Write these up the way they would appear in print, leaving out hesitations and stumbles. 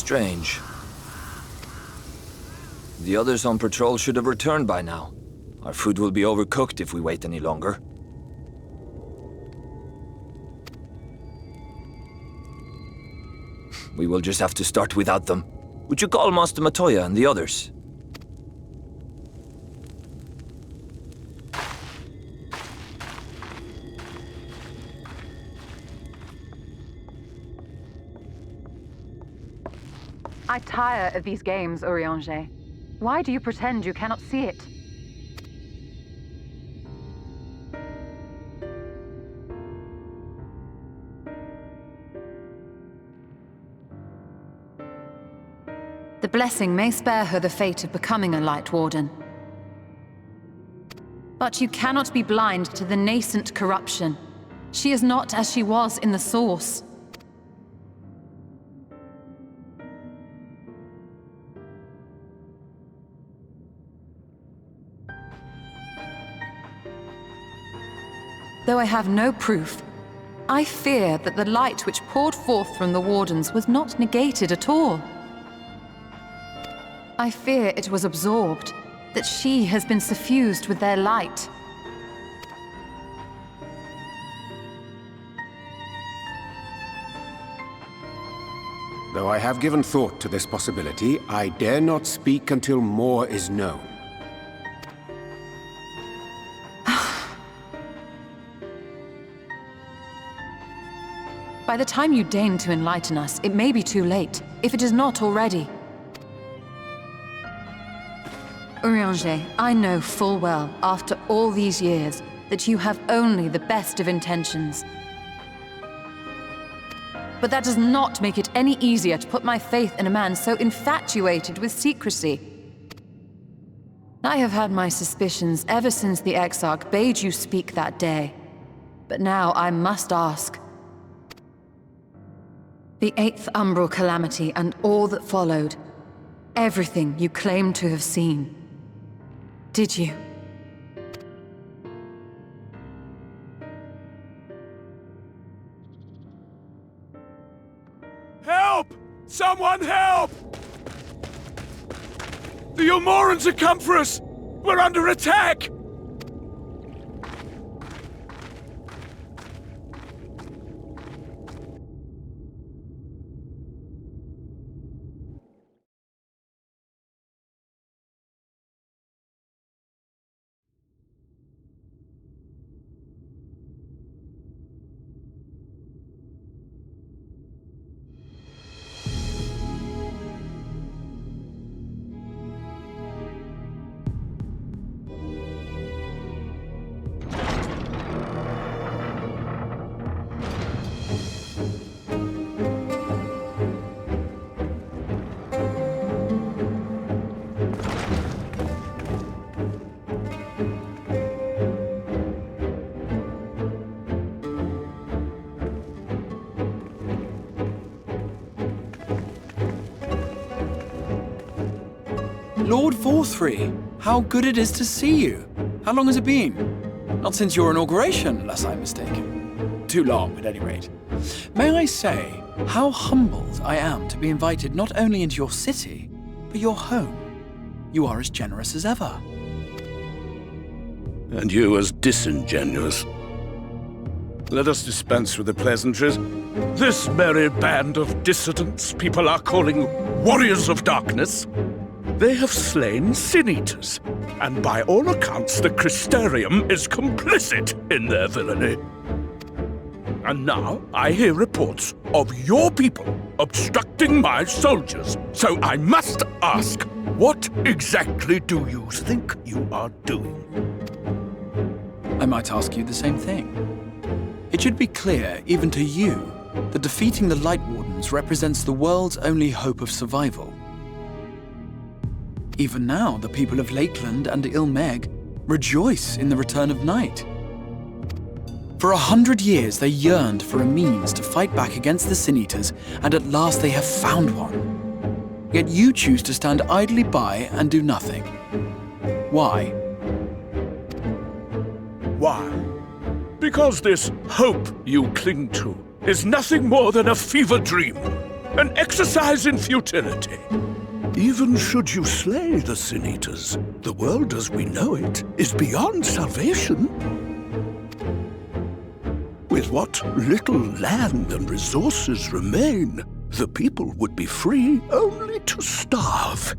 Strange. The others on patrol should have returned by now. Our food will be overcooked if we wait any longer. We will just have to start without them. Would you call Master Matoya and the others? I tire of these games, Urianger. Why do you pretend you cannot see it? The blessing may spare her the fate of becoming a Light Warden. But you cannot be blind to the nascent corruption. She is not as she was in the Source. Though I have no proof, I fear that the light which poured forth from the Wardens was not negated at all. I fear it was absorbed, that she has been suffused with their light. Though I have given thought to this possibility, I dare not speak until more is known. By the time you deign to enlighten us, it may be too late, if it is not already. Urianger, I know full well, after all these years, that you have only the best of intentions. But that does not make it any easier to put my faith in a man so infatuated with secrecy. I have had my suspicions ever since the Exarch bade you speak that day. But now I must ask. The 8th Umbral Calamity and all that followed. Everything you claim to have seen. Did you? Help! Someone help! The Umorans have come for us! We're under attack! Lord Forthry, how good it is to see you. How long has it been? Not since your inauguration, unless I'm mistaken. Too long, at any rate. May I say how humbled I am to be invited not only into your city, but your home. You are as generous as ever. And you as disingenuous. Let us dispense with the pleasantries. This merry band of dissidents people are calling Warriors of Darkness. They have slain Sin-Eaters, and by all accounts the Crystarium is complicit in their villainy. And now I hear reports of your people obstructing my soldiers, so I must ask, what exactly do you think you are doing? I might ask you the same thing. It should be clear, even to you, that defeating the Light Wardens represents the world's only hope of survival. Even now, the people of Lakeland and Ilmeg rejoice in the return of night. For 100 years, they yearned for a means to fight back against the Sin-Eaters, and at last they have found one. Yet you choose to stand idly by and do nothing. Why? Why? Because this hope you cling to is nothing more than a fever dream. an exercise in futility. Even should you slay the Sin Eaters, the world as we know it is beyond salvation. With what little land and resources remain, the people would be free only to starve.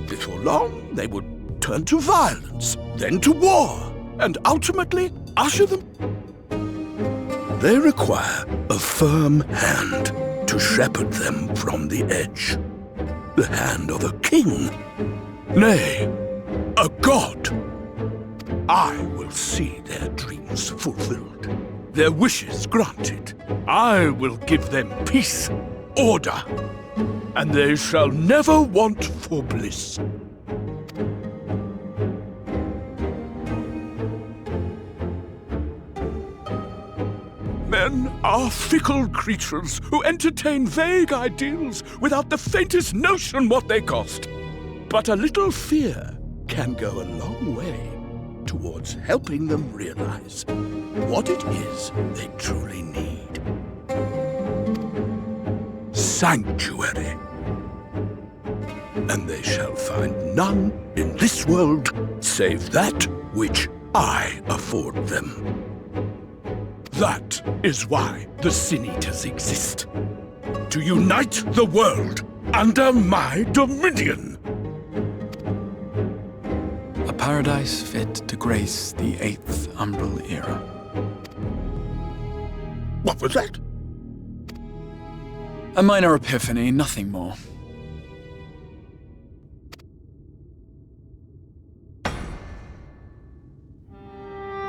Before long, they would turn to violence, then to war, and ultimately usher them. They require a firm hand to shepherd them from the edge. The hand of a king, nay, a god. I will see their dreams fulfilled, their wishes granted. I will give them peace, order, and they shall never want for bliss. Men are fickle creatures who entertain vague ideals without the faintest notion what they cost. But a little fear can go a long way towards helping them realize what it is they truly need. Sanctuary. And they shall find none in this world save that which I afford them. That is why the Sin Eaters exist. To unite the world under my dominion. A paradise fit to grace the 8th Umbral era. What was that? A minor epiphany, nothing more.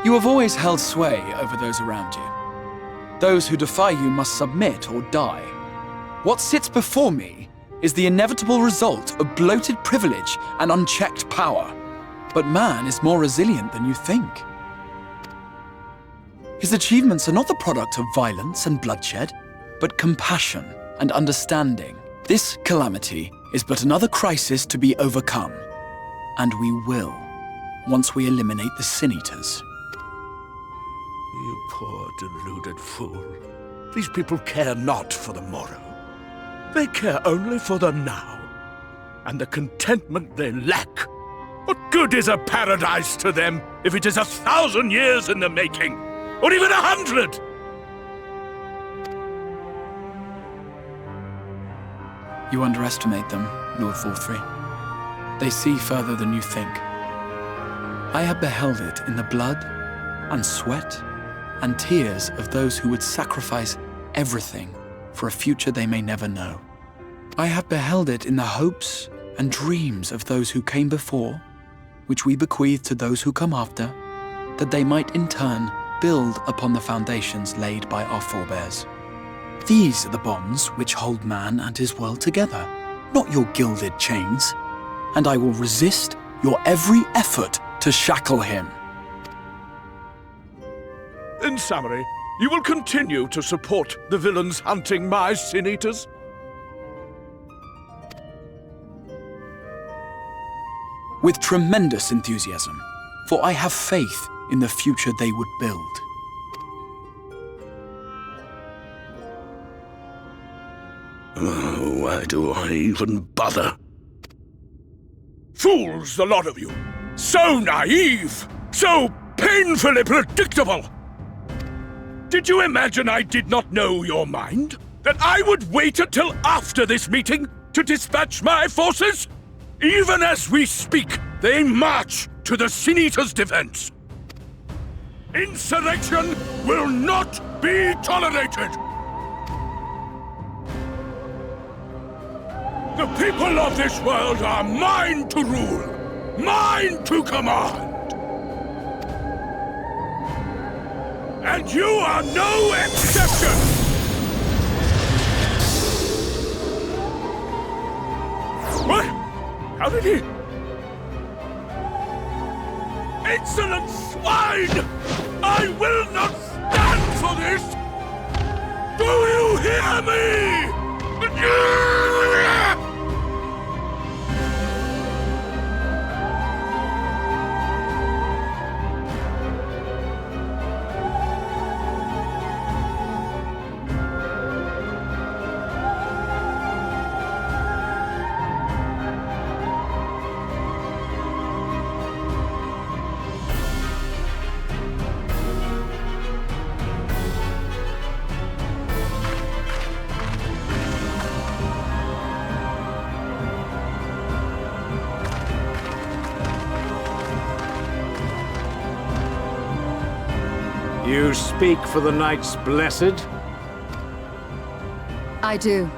You have always held sway over those around you. Those who defy you must submit or die. What sits before me is the inevitable result of bloated privilege and unchecked power. But man is more resilient than you think. His achievements are not the product of violence and bloodshed, but compassion and understanding. This calamity is but another crisis to be overcome. And we will, once we eliminate the Sin Eaters. You poor deluded fool. These people care not for the morrow. They care only for the now, and the contentment they lack. What good is a paradise to them if it is 1,000 years in the making, or even 100? You underestimate them, Lord Forthry. They see further than you think. I have beheld it in the blood and sweat and tears of those who would sacrifice everything for a future they may never know. I have beheld it in the hopes and dreams of those who came before, which we bequeath to those who come after, that they might in turn build upon the foundations laid by our forebears. These are the bonds which hold man and his world together, not your gilded chains, and I will resist your every effort to shackle him. In summary, you will continue to support the villains hunting my Sin Eaters? With tremendous enthusiasm, for I have faith in the future they would build. Why do I even bother? Fools, the lot of you! So naive! So painfully predictable! Did you imagine I did not know your mind? That I would wait until after this meeting to dispatch my forces? Even as we speak, they march to the Sin Eaters' defense. Insurrection will not be tolerated! The people of this world are mine to rule, mine to command. And you are no exception! What? How did he... Insolent swine! I will not stand for this! Do you hear me? You speak for the Knights Blessed? I do.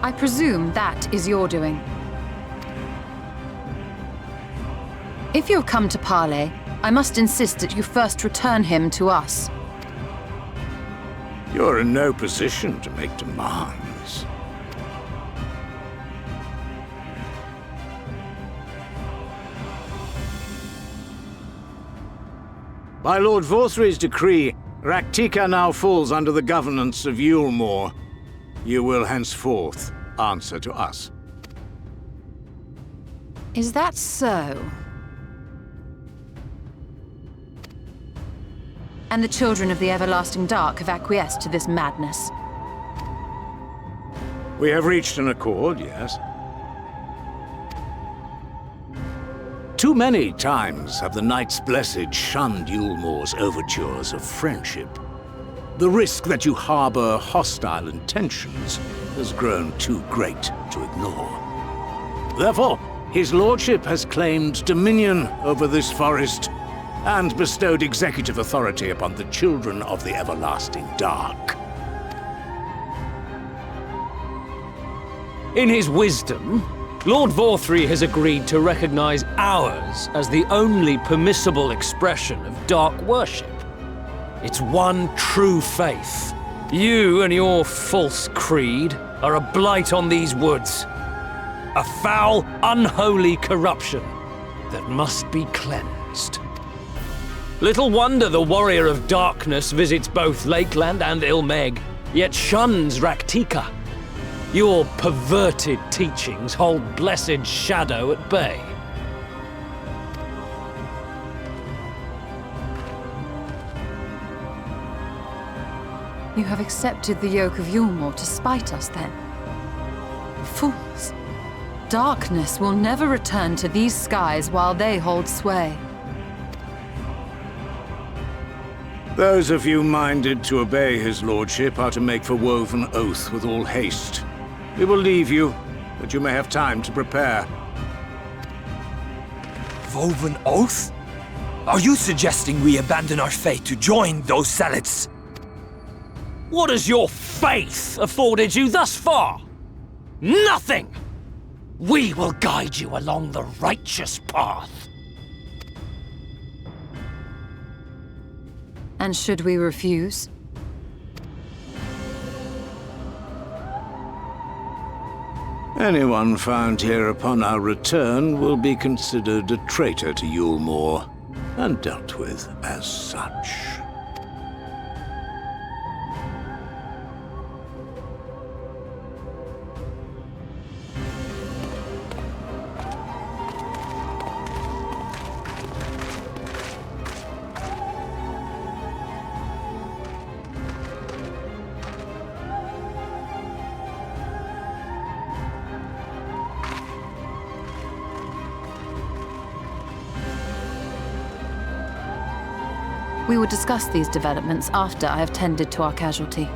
I presume that is your doing. If you have come to parley, I must insist that you first return him to us. You're in no position to make demands. By Lord Vorthry's decree, Raktika now falls under the governance of Yulmore. You will henceforth answer to us. Is that so? And the children of the Everlasting Dark have acquiesced to this madness. We have reached an accord, yes. Too many times have the Knights Blessed shunned Yulmore's overtures of friendship. The risk that you harbor hostile intentions has grown too great to ignore. Therefore, his lordship has claimed dominion over this forest and bestowed executive authority upon the children of the Everlasting Dark. In his wisdom, Lord Vorthry has agreed to recognize ours as the only permissible expression of dark worship. It's one true faith. You and your false creed are a blight on these woods. A foul, unholy corruption that must be cleansed. Little wonder the Warrior of Darkness visits both Lakeland and Ilmeg, yet shuns Raktika. Your perverted teachings hold blessed shadow at bay. You have accepted the yoke of Yulmore to spite us, then? Fools! Darkness will never return to these skies while they hold sway. Those of you minded to obey his lordship are to make for Woven Oath with all haste. We will leave you, but you may have time to prepare. Woven Oath? Are you suggesting we abandon our fate to join those zealots? What has your faith afforded you thus far? Nothing! We will guide you along the righteous path. And should we refuse? Anyone found here upon our return will be considered a traitor to Yulmore, and dealt with as such. We will discuss these developments after I have tended to our casualty.